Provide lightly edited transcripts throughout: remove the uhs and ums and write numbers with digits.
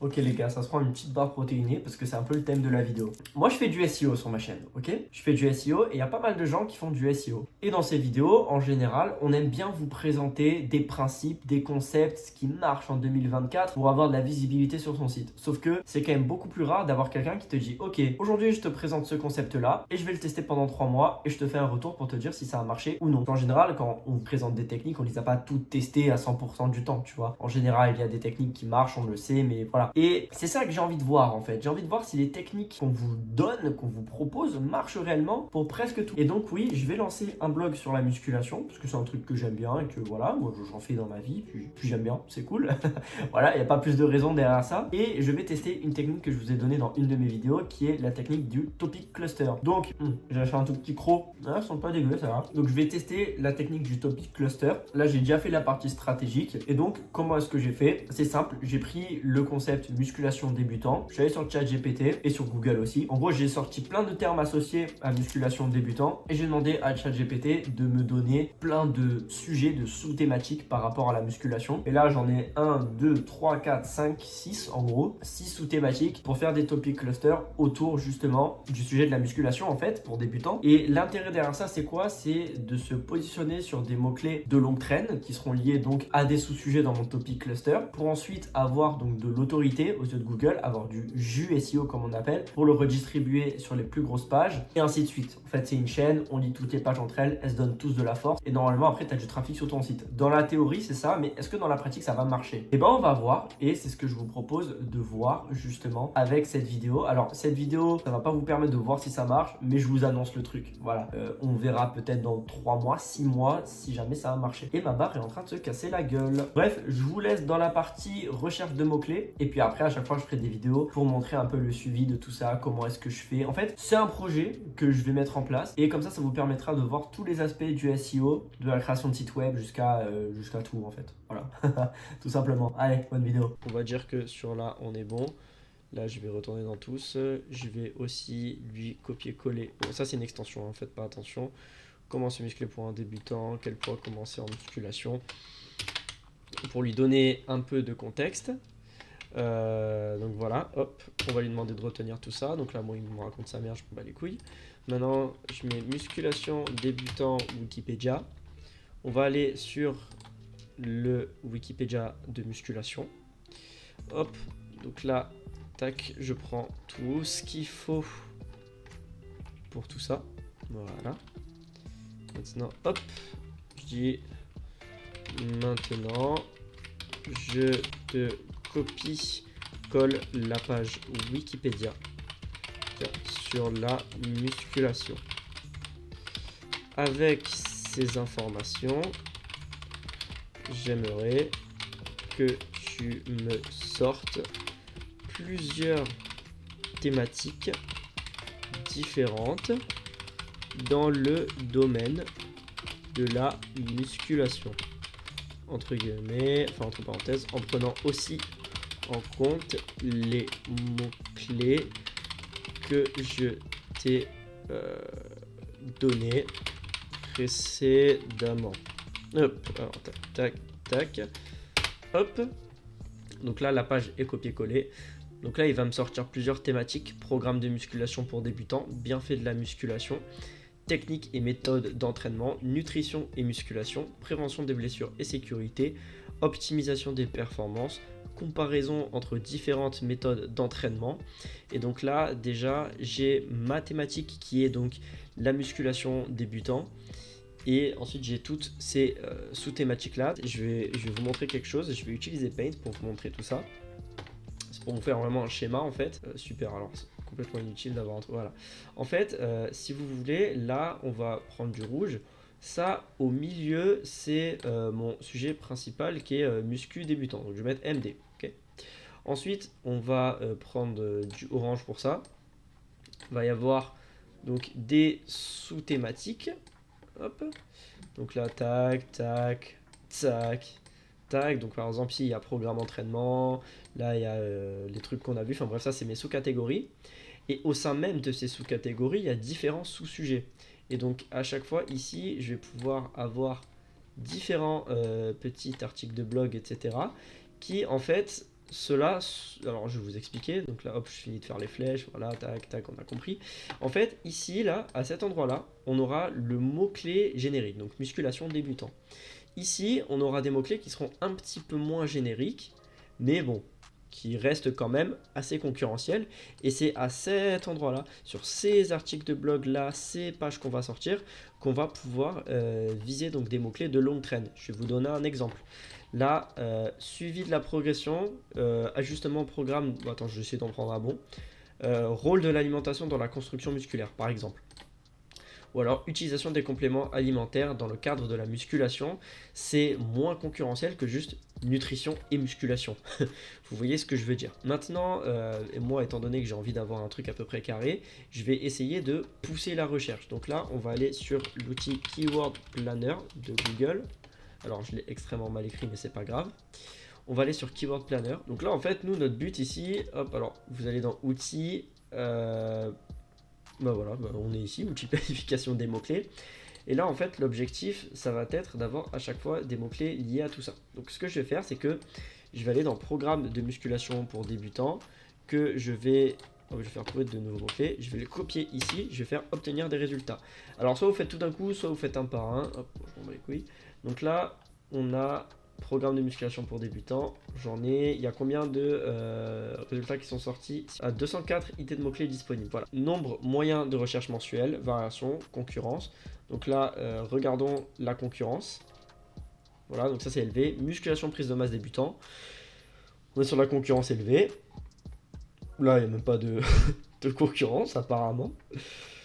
Ok les gars, ça se prend une petite barre protéinée parce que c'est un peu le thème de la vidéo. Moi je fais du SEO sur ma chaîne, ok? Je fais du SEO et il y a pas mal de gens qui font du SEO. Et dans ces vidéos, en général, on aime bien vous présenter des principes, des concepts, ce qui marche en 2024 pour avoir de la visibilité sur son site. Sauf que c'est quand même beaucoup plus rare d'avoir quelqu'un qui te dit ok, aujourd'hui je te présente ce concept-là et je vais le tester pendant 3 mois et je te fais un retour pour te dire si ça a marché ou non. En général, quand on présente des techniques, on les a pas toutes testées à 100% du temps, tu vois. En général, il y a des techniques qui marchent, on le sait, mais voilà. Et c'est ça que j'ai envie de voir en fait. J'ai envie de voir si les techniques qu'on vous donne, qu'on vous propose, marchent réellement pour presque tout. Et donc oui, je vais lancer un blog sur la musculation, parce que c'est un truc que j'aime bien et que voilà, moi j'en fais dans ma vie, puis j'aime bien, c'est cool. Voilà, il n'y a pas plus de raison derrière ça. Et je vais tester une technique que je vous ai donnée dans une de mes vidéos, qui est la technique du topic cluster. Donc, j'ai acheté un tout petit croc, ils sont pas dégueux, ça va. Donc je vais tester la technique du topic cluster. Là, j'ai déjà fait la partie stratégique. Et donc, comment est-ce que j'ai fait? C'est simple, j'ai pris le concept musculation débutant. Je suis allé sur ChatGPT et sur Google aussi. En gros, j'ai sorti plein de termes associés à musculation débutant et j'ai demandé à ChatGPT de me donner plein de sujets, de sous-thématiques par rapport à la musculation. Et là, j'en ai 1, 2, 3, 4, 5, 6 en gros, 6 sous-thématiques pour faire des topic clusters autour justement du sujet de la musculation en fait pour débutants. Et l'intérêt derrière ça, c'est quoi? C'est de se positionner sur des mots-clés de longue traîne qui seront liés donc à des sous-sujets dans mon topic cluster pour ensuite avoir donc de l'autorité aux yeux de Google, avoir du jus SEO comme on appelle, pour le redistribuer sur les plus grosses pages et ainsi de suite. En fait, c'est une chaîne, on lit toutes les pages entre elles, elles se donnent tous de la force et normalement après tu as du trafic sur ton site. Dans la théorie, c'est ça, mais est-ce que dans la pratique ça va marcher? Eh ben on va voir et c'est ce que je vous propose de voir justement avec cette vidéo. Alors cette vidéo, ça va pas vous permettre de voir si ça marche, mais je vous annonce le truc. Voilà, on verra peut-être dans 3 mois, 6 mois si jamais ça a marché. Et ma barre est en train de se casser la gueule. Bref, je vous laisse dans la partie recherche de mots-clés et puis après à chaque fois je ferai des vidéos pour montrer un peu le suivi de tout ça, comment est-ce que je fais. En fait, c'est un projet que je vais mettre en place et comme ça vous permettra de voir tous les aspects du SEO, de la création de site web jusqu'à tout en fait. Voilà, tout simplement. Allez, bonne vidéo. On va dire que sur là on est bon. Là, je vais retourner dans tous. Je vais aussi lui copier-coller. Bon, ça, c'est une extension, hein, faites pas attention. Comment se muscler pour un débutant? Quel poids commencer en musculation? Pour lui donner un peu de contexte. Donc voilà, hop, on va lui demander de retenir tout ça. Donc là, moi, il me raconte sa merde, je m'en bats les couilles. Maintenant, je mets musculation débutant Wikipédia. On va aller sur le Wikipédia de musculation. Hop, donc là, tac, je prends tout ce qu'il faut pour tout ça. Voilà. Maintenant, hop, je dis maintenant, je te copie, colle la page Wikipédia sur la musculation. Avec ces informations, j'aimerais que tu me sortes plusieurs thématiques différentes dans le domaine de la musculation, entre guillemets, enfin entre parenthèses, en prenant aussi en compte les mots-clés que je t'ai donnés précédemment. Hop, alors tac, tac, tac, hop. Donc là, la page est copié-collée. Donc là, il va me sortir plusieurs thématiques. Programme de musculation pour débutants, bienfaits de la musculation, techniques et méthodes d'entraînement, nutrition et musculation, prévention des blessures et sécurité, optimisation des performances, comparaison entre différentes méthodes d'entraînement. Et donc là, déjà, j'ai ma thématique qui est donc la musculation débutant. Et ensuite, j'ai toutes ces sous-thématiques là. Je vais vous montrer quelque chose. Je vais utiliser Paint pour vous montrer tout ça. C'est pour vous faire vraiment un schéma en fait. Super, alors c'est complètement inutile d'avoir un truc. Voilà. En fait, si vous voulez, là, on va prendre du rouge. Ça, au milieu, c'est mon sujet principal qui est muscu débutant. Donc, je vais mettre MD. Okay. Ensuite, on va prendre du orange pour ça. Il va y avoir donc des sous-thématiques. Hop. Donc là, tac, tac, tac, tac. Donc par exemple, ici, il y a programme entraînement. Là, il y a les trucs qu'on a vus. Enfin bref, ça, c'est mes sous-catégories. Et au sein même de ces sous-catégories, il y a différents sous-sujets. Et donc, à chaque fois, ici, je vais pouvoir avoir différents petits articles de blog, etc. qui, en fait, cela, alors je vais vous expliquer. Donc là, hop, je finis de faire les flèches. Voilà, tac, tac, on a compris. En fait, ici, là, à cet endroit-là, on aura le mot-clé générique, donc musculation débutant. Ici, on aura des mots-clés qui seront un petit peu moins génériques, mais bon, qui restent quand même assez concurrentiels. Et c'est à cet endroit-là, sur ces articles de blog là, ces pages qu'on va sortir, qu'on va pouvoir viser donc des mots-clés de longue traîne. Je vais vous donner un exemple. Là, suivi de la progression, ajustement au programme, attends, je vais essayer d'en prendre un bon. Rôle de l'alimentation dans la construction musculaire, par exemple. Ou alors utilisation des compléments alimentaires dans le cadre de la musculation, c'est moins concurrentiel que juste nutrition et musculation. Vous voyez ce que je veux dire. Maintenant, et moi étant donné que j'ai envie d'avoir un truc à peu près carré, je vais essayer de pousser la recherche. Donc là, on va aller sur l'outil Keyword Planner de Google. Alors je l'ai extrêmement mal écrit, mais c'est pas grave. On va aller sur Keyword Planner. Donc là, en fait, nous, notre but ici, hop, alors vous allez dans Outils, voilà, on est ici, outil planification des mots-clés. Et là, en fait, l'objectif, ça va être d'avoir à chaque fois des mots-clés liés à tout ça. Donc, ce que je vais faire, c'est que je vais aller dans Programme de musculation pour débutants, que je vais faire trouver de nouveaux mots-clés. Je vais les copier ici, je vais faire obtenir des résultats. Alors, soit vous faites tout d'un coup, soit vous faites un par un. Hop, je m'en bats les couilles. Donc là, on a programme de musculation pour débutants. J'en ai. Il y a combien de résultats qui sont sortis? 204 idées de mots-clés disponibles. Voilà. Nombre moyen de recherche mensuel, variation, concurrence. Donc là, regardons la concurrence. Voilà, donc ça c'est élevé. Musculation prise de masse débutant. On est sur la concurrence élevée. Là, il n'y a même pas de, de concurrence apparemment.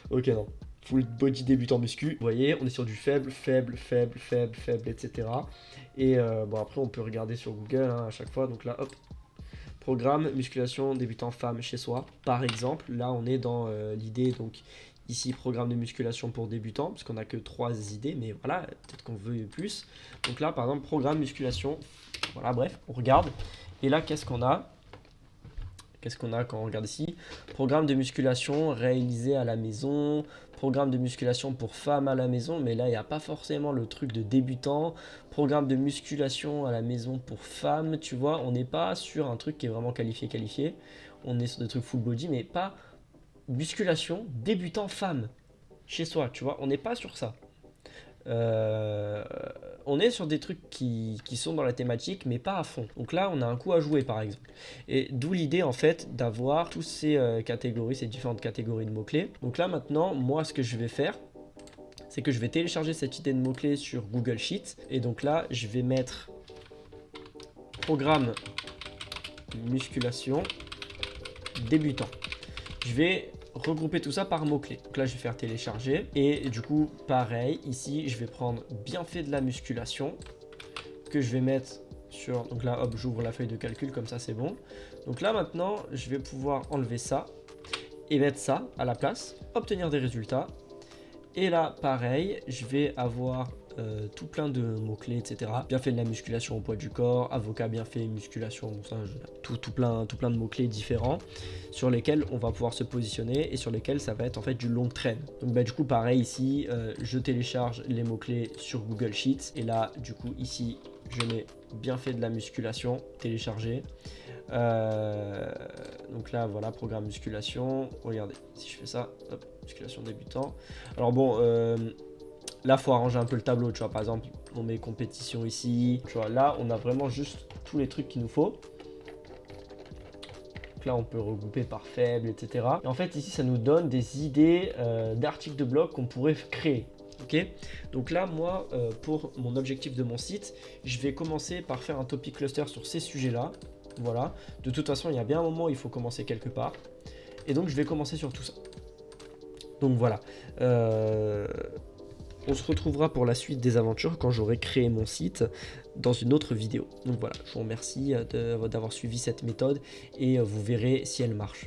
Ok, non. Full body débutant muscu. Vous voyez, on est sur du faible, faible, faible, faible, faible, etc. Et bon, après, on peut regarder sur Google à chaque fois. Donc là, hop. Programme musculation débutant femme chez soi. Par exemple, là, on est dans l'idée, donc ici, programme de musculation pour débutants, parce qu'on n'a que 3 idées, mais voilà, peut-être qu'on veut plus. Donc là, par exemple, programme musculation. Voilà, bref, on regarde. Et là, qu'est-ce qu'on a? Qu'est-ce qu'on a quand on regarde ici? Programme de musculation réalisé à la maison, programme de musculation pour femmes à la maison, mais là il n'y a pas forcément le truc de débutant. Programme de musculation à la maison pour femmes, tu vois, on n'est pas sur un truc qui est vraiment qualifié. On est sur des trucs full body, mais pas musculation débutant femme chez soi, tu vois, on n'est pas sur ça. On est sur des trucs qui sont dans la thématique, mais pas à fond. Donc là, on a un coup à jouer, par exemple. Et d'où l'idée, en fait, d'avoir toutes ces catégories, ces différentes catégories de mots-clés. Donc là, maintenant, moi, ce que je vais faire, c'est que je vais télécharger cette idée de mots-clés sur Google Sheets. Et donc là, je vais mettre programme musculation débutant. Je vais regrouper tout ça par mots-clés. Donc là, je vais faire télécharger. Et du coup, pareil, ici, je vais prendre bienfait de la musculation que je vais mettre sur... Donc là, hop, j'ouvre la feuille de calcul, comme ça, c'est bon. Donc là, maintenant, je vais pouvoir enlever ça et mettre ça à la place, obtenir des résultats. Et là, pareil, je vais avoir tout plein de mots-clés, etc. Bien fait de la musculation au poids du corps, avocat bien fait, musculation, bon, ça, tout plein de mots-clés différents sur lesquels on va pouvoir se positionner et sur lesquels ça va être en fait du long train. Donc bah, du coup, pareil ici, je télécharge les mots-clés sur Google Sheets et là, du coup, ici, je mets bien fait de la musculation, télécharger. Donc là, voilà, programme musculation. Regardez, si je fais ça, hop, musculation débutant. Alors bon, là, faut arranger un peu le tableau, tu vois. Par exemple, on met compétition ici. Tu vois, là, on a vraiment juste tous les trucs qu'il nous faut. Donc là, on peut regrouper par faible, etc. Et en fait, ici, ça nous donne des idées d'articles de blog qu'on pourrait créer. Ok, donc là, moi, pour mon objectif de mon site, je vais commencer par faire un topic cluster sur ces sujets-là. Voilà, de toute façon, il y a bien un moment où il faut commencer quelque part. Et donc, je vais commencer sur tout ça. Donc voilà. On se retrouvera pour la suite des aventures quand j'aurai créé mon site dans une autre vidéo. Donc voilà, je vous remercie d'avoir suivi cette méthode et vous verrez si elle marche.